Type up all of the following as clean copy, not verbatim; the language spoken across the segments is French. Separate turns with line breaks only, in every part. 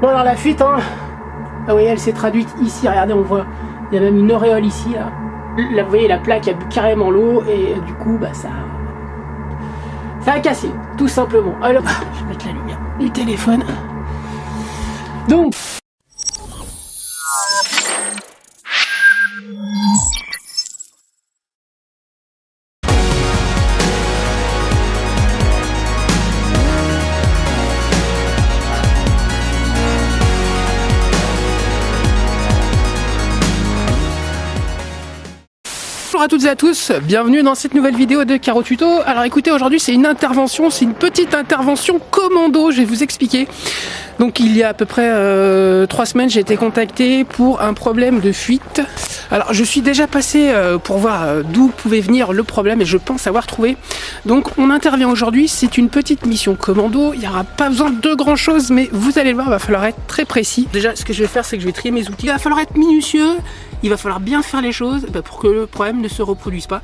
Bon alors la fuite, hein, vous voyez, elle s'est traduite ici, regardez, on voit, il y a même une auréole ici, là. Là, vous voyez, la plaque a bu carrément l'eau et du coup, bah ça a cassé, tout simplement. Alors, je vais mettre la lumière du téléphone. Donc, bonjour à toutes et à tous, bienvenue dans cette nouvelle vidéo de Caro Tuto. Alors écoutez, aujourd'hui c'est une intervention, c'est une petite intervention commando, je vais vous expliquer. Donc il y a à peu près 3 semaines, j'ai été contacté pour un problème de fuite. Alors je suis déjà passé pour voir d'où pouvait venir le problème et je pense avoir trouvé. Donc on intervient aujourd'hui, c'est une petite mission commando, il n'y aura pas besoin de grand chose, mais vous allez le voir, il va falloir être très précis. Déjà ce que je vais faire, c'est que je vais trier mes outils, il va falloir être minutieux, il va falloir bien faire les choses pour que le problème ne se reproduise pas.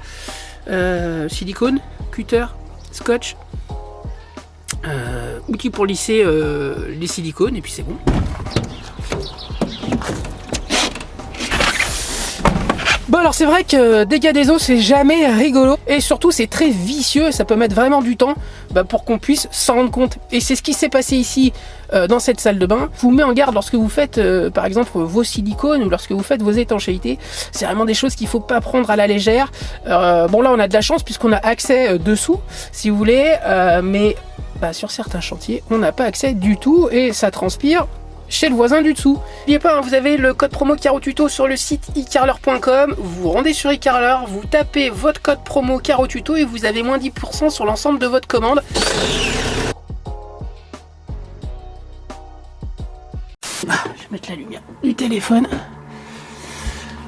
Silicone, cutter, scotch, outils pour lisser les silicones et puis c'est bon. Bon alors c'est vrai que dégâts des eaux c'est jamais rigolo et surtout c'est très vicieux et ça peut mettre vraiment du temps pour qu'on puisse s'en rendre compte. Et c'est ce qui s'est passé ici dans cette salle de bain. Je vous mets en garde lorsque vous faites par exemple vos silicones ou lorsque vous faites vos étanchéités. C'est vraiment des choses qu'il ne faut pas prendre à la légère. Bon là on a de la chance puisqu'on a accès dessous si vous voulez, mais sur certains chantiers on n'a pas accès du tout et ça transpire chez le voisin du dessous. N'oubliez pas, hein, vous avez le code promo Caro Tuto sur le site eCarler.com. Vous vous rendez sur eCarler, vous tapez votre code promo Caro Tuto et vous avez moins 10% sur l'ensemble de votre commande. Je vais mettre la lumière du téléphone.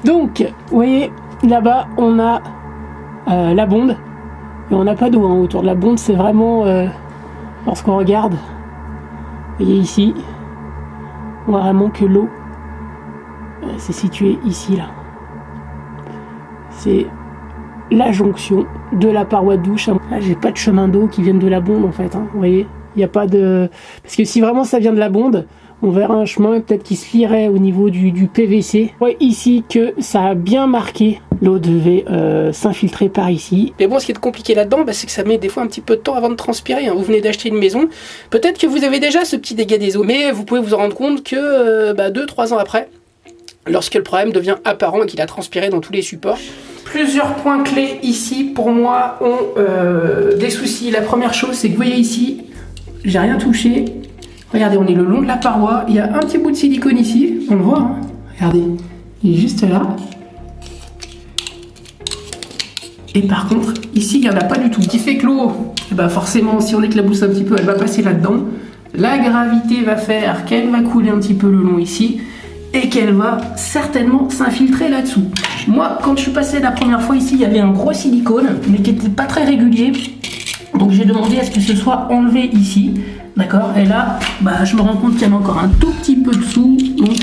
Donc, vous voyez, là-bas, on a la bonde. Et on n'a pas d'eau autour de la bonde. C'est vraiment, lorsqu'on regarde, vous voyez ici, on voit vraiment que l'eau c'est situé ici là. C'est la jonction de la paroi de douche. Là j'ai pas de chemin d'eau qui vienne de la bonde en fait, hein. Vous voyez, il n'y a pas de... Parce que si vraiment ça vient de la bonde, on verra un chemin peut-être qui se lierait au niveau du PVC. Ouais, ici que ça a bien marqué. L'eau devait s'infiltrer par ici. Mais bon, ce qui est compliqué là-dedans, c'est que ça met des fois un petit peu de temps avant de transpirer. Hein. Vous venez d'acheter une maison, peut-être que vous avez déjà ce petit dégât des eaux, mais vous pouvez vous en rendre compte que 2-3 ans après, lorsque le problème devient apparent et qu'il a transpiré dans tous les supports. Plusieurs points clés ici, pour moi, ont des soucis. La première chose, c'est que vous voyez ici, j'ai rien touché. Regardez, on est le long de la paroi. Il y a un petit bout de silicone ici, on le voit. Hein. Regardez, il est juste là. Et par contre, ici, il n'y en a pas du tout. Ce qui fait que l'eau, forcément, si on éclabousse un petit peu, elle va passer là-dedans. La gravité va faire qu'elle va couler un petit peu le long ici et qu'elle va certainement s'infiltrer là-dessous. Moi, quand je suis passé la première fois ici, il y avait un gros silicone, mais qui n'était pas très régulier. Donc j'ai demandé à ce que ce soit enlevé ici. D'accord? Et là, je me rends compte qu'il y en a encore un tout petit peu dessous. Donc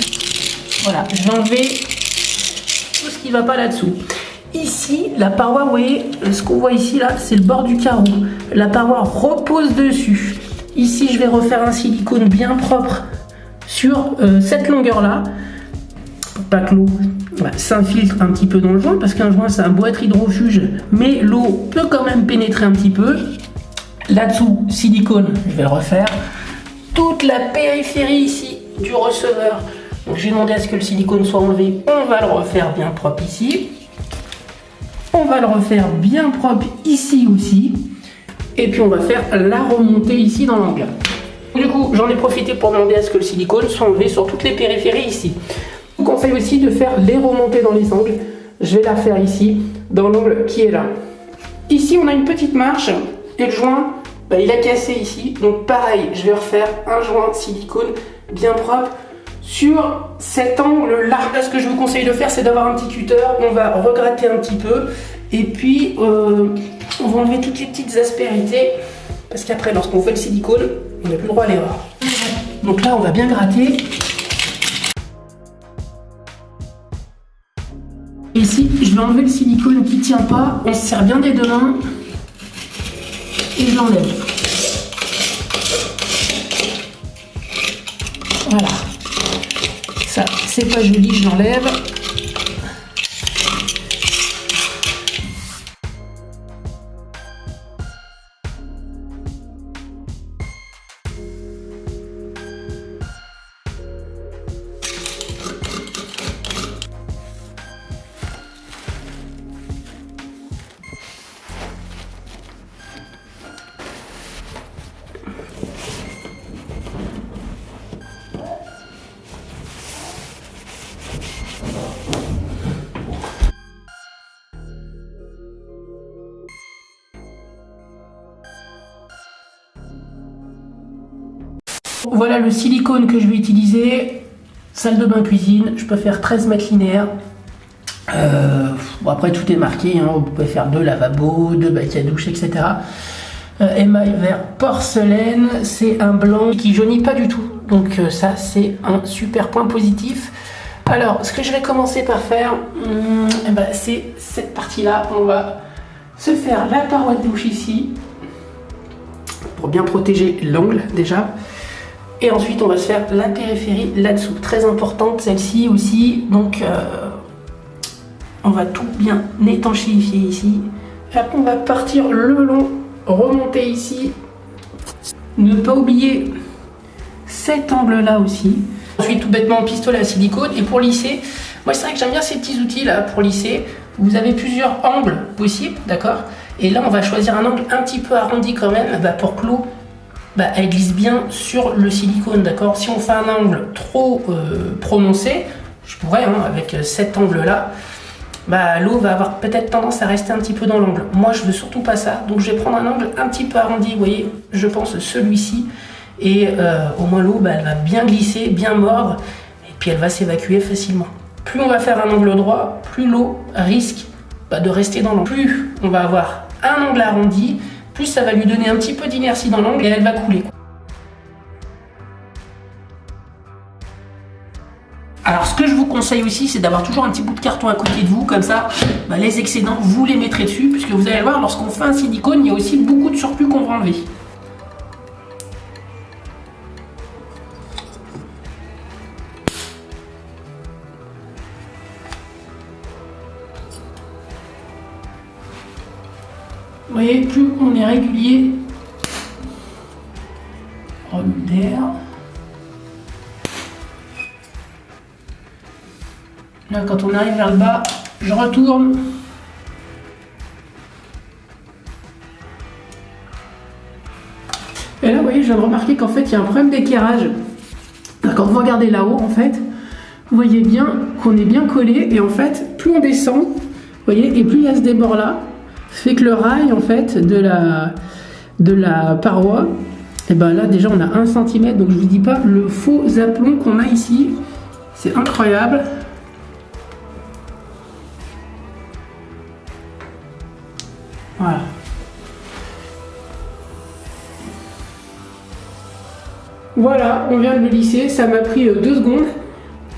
voilà, je vais enlever tout ce qui ne va pas là-dessous. Ici, la paroi, vous voyez, ce qu'on voit ici, là, c'est le bord du carreau. La paroi repose dessus. Ici, je vais refaire un silicone bien propre sur cette longueur-là. Pour pas que l'eau s'infiltre un petit peu dans le joint, parce qu'un joint, c'est un beau être hydrofuge, mais l'eau peut quand même pénétrer un petit peu. Là-dessous, silicone, je vais le refaire. Toute la périphérie ici du receveur. Donc, j'ai demandé à ce que le silicone soit enlevé. On va le refaire bien propre ici. On va le refaire bien propre ici aussi. Et puis on va faire la remontée ici dans l'angle. Du coup, j'en ai profité pour demander à ce que le silicone soit enlevé sur toutes les périphéries ici. Je vous conseille aussi de faire les remontées dans les angles. Je vais la faire ici, dans l'angle qui est là. Ici, on a une petite marche. Et le joint, il a cassé ici. Donc pareil, je vais refaire un joint silicone bien propre sur cet angle-là. Là, ce que je vous conseille de faire, c'est d'avoir un petit cutter. On va regratter un petit peu. Et puis, on va enlever toutes les petites aspérités. Parce qu'après, lorsqu'on fait le silicone, on n'a plus le droit à l'erreur. Donc là, on va bien gratter. Et ici, je vais enlever le silicone qui ne tient pas. On se serre bien des deux mains. Et je l'enlève. Voilà. Ça, c'est pas joli, je l'enlève. Voilà le silicone que je vais utiliser. Salle de bain cuisine, je peux faire 13 mètres linéaires. Bon, après tout est marqué, hein. Vous pouvez faire 2 lavabos, 2 bacs à douche, etc. Émail vert porcelaine, c'est un blanc qui jaunit pas du tout. Donc ça c'est un super point positif. Alors ce que je vais commencer par faire, c'est cette partie-là. On va se faire la paroi de douche ici, pour bien protéger l'angle déjà. Et ensuite, on va se faire la périphérie là-dessous. Très importante, celle-ci aussi. Donc, on va tout bien étanchéifier ici. Après, on va partir le long, remonter ici. Ne pas oublier cet angle-là aussi. Ensuite, tout bêtement, pistolet à silicone. Et pour lisser, moi, c'est vrai que j'aime bien ces petits outils-là pour lisser. Vous avez plusieurs angles possibles, d'accord? Et là, on va choisir un angle un petit peu arrondi quand même, pour que l'eau... elle glisse bien sur le silicone, d'accord? Si on fait un angle trop prononcé, je pourrais, avec cet angle-là, l'eau va avoir peut-être tendance à rester un petit peu dans l'angle. Moi, je veux surtout pas ça, donc je vais prendre un angle un petit peu arrondi, vous voyez, je pense celui-ci, et au moins l'eau, elle va bien glisser, bien mordre, et puis elle va s'évacuer facilement. Plus on va faire un angle droit, plus l'eau risque de rester dans l'angle. Plus on va avoir un angle arrondi, plus ça va lui donner un petit peu d'inertie dans l'angle et elle va couler. Alors ce que je vous conseille aussi, c'est d'avoir toujours un petit bout de carton à côté de vous, comme ça les excédents vous les mettrez dessus, puisque vous allez voir, lorsqu'on fait un silicone, il y a aussi beaucoup de surplus qu'on va enlever. Vous voyez, plus on est régulier, remude d'air. Là, quand on arrive vers le bas, je retourne. Et là, vous voyez, je viens de remarquer qu'en fait, il y a un problème d'éclairage. Quand vous regardez là-haut, en fait, vous voyez bien qu'on est bien collé. Et en fait, plus on descend, vous voyez, et plus il y a ce débord-là, fait que le rail, en fait, de la paroi, et là, déjà, on a 1 cm. Donc, je vous dis pas, le faux aplomb qu'on a ici, c'est incroyable. Voilà. Voilà, on vient de le lisser, ça m'a pris 2 secondes,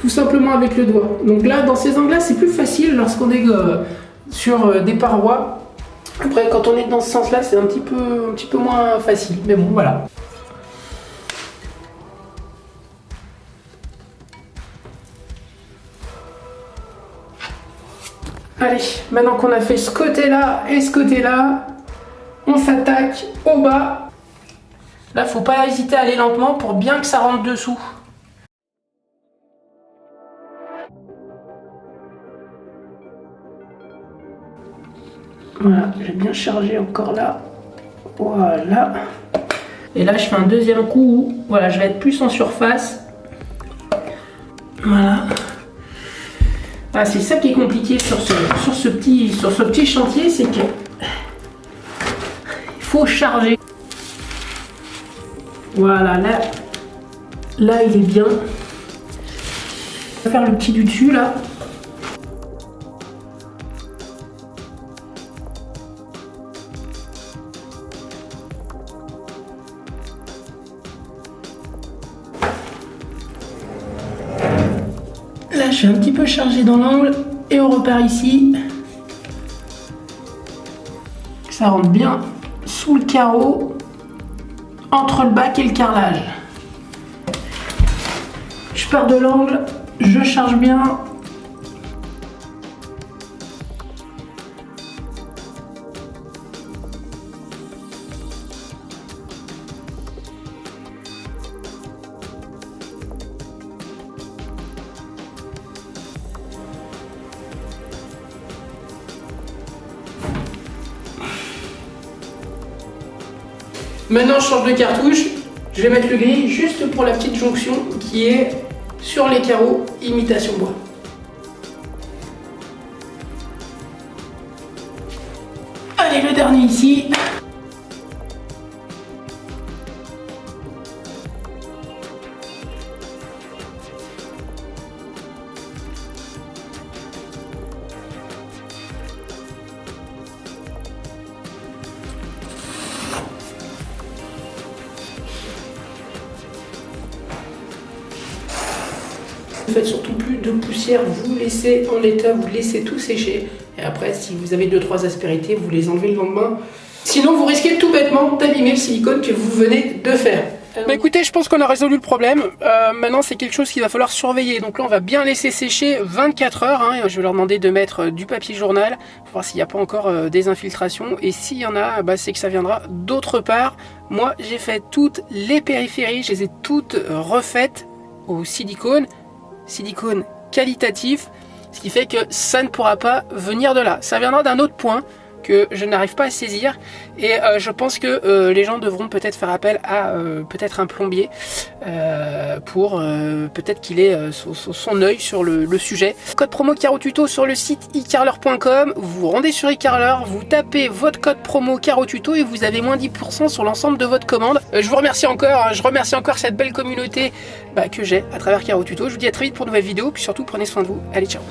tout simplement avec le doigt. Donc là, dans ces angles-là, c'est plus facile lorsqu'on est sur des parois. Après, quand on est dans ce sens-là, c'est un petit peu moins facile. Mais bon, voilà. Allez, maintenant qu'on a fait ce côté-là et ce côté-là, on s'attaque au bas. Là, faut pas hésiter à aller lentement pour bien que ça rentre dessous. Voilà, j'ai bien chargé encore là. Voilà. Et là, je fais un deuxième coup où, voilà, je vais être plus en surface. Voilà. Ah, c'est ça qui est compliqué sur ce petit chantier, c'est que il faut charger. Voilà, là il est bien. On va faire le petit du dessus là. Là, je suis un petit peu chargé dans l'angle et on repart ici. Ça rentre bien sous le carreau, entre le bac et le carrelage. Je pars de l'angle, je charge bien. Maintenant, je change de cartouche. Je vais mettre le gris juste pour la petite jonction qui est sur les carreaux imitation bois. Allez, le dernier ici. Ne faites surtout plus de poussière, vous laissez en l'état, vous laissez tout sécher. Et après, si vous avez 2-3 aspérités, vous les enlevez le lendemain. Sinon, vous risquez tout bêtement d'abîmer le silicone que vous venez de faire. Bah écoutez, je pense qu'on a résolu le problème. Maintenant, c'est quelque chose qu'il va falloir surveiller. Donc là, on va bien laisser sécher 24 heures. Hein. Je vais leur demander de mettre du papier journal pour voir s'il n'y a pas encore des infiltrations. Et s'il y en a, bah, c'est que ça viendra d'autre part. Moi, j'ai fait toutes les périphéries, je les ai toutes refaites au silicone qualitatif, ce qui fait que ça ne pourra pas venir de là. Ça viendra d'un autre point que je n'arrive pas à saisir et je pense que les gens devront peut-être faire appel à peut-être un plombier pour peut-être qu'il ait son œil sur le sujet. Code promo Caro Tuto sur le site ecarler.com, vous rendez sur eCarler, vous tapez votre code promo Caro Tuto et vous avez moins 10% sur l'ensemble de votre commande. Je vous remercie encore, je remercie encore cette belle communauté que j'ai à travers Caro Tuto. Je vous dis à très vite pour de nouvelles vidéos, puis surtout prenez soin de vous. Allez, ciao.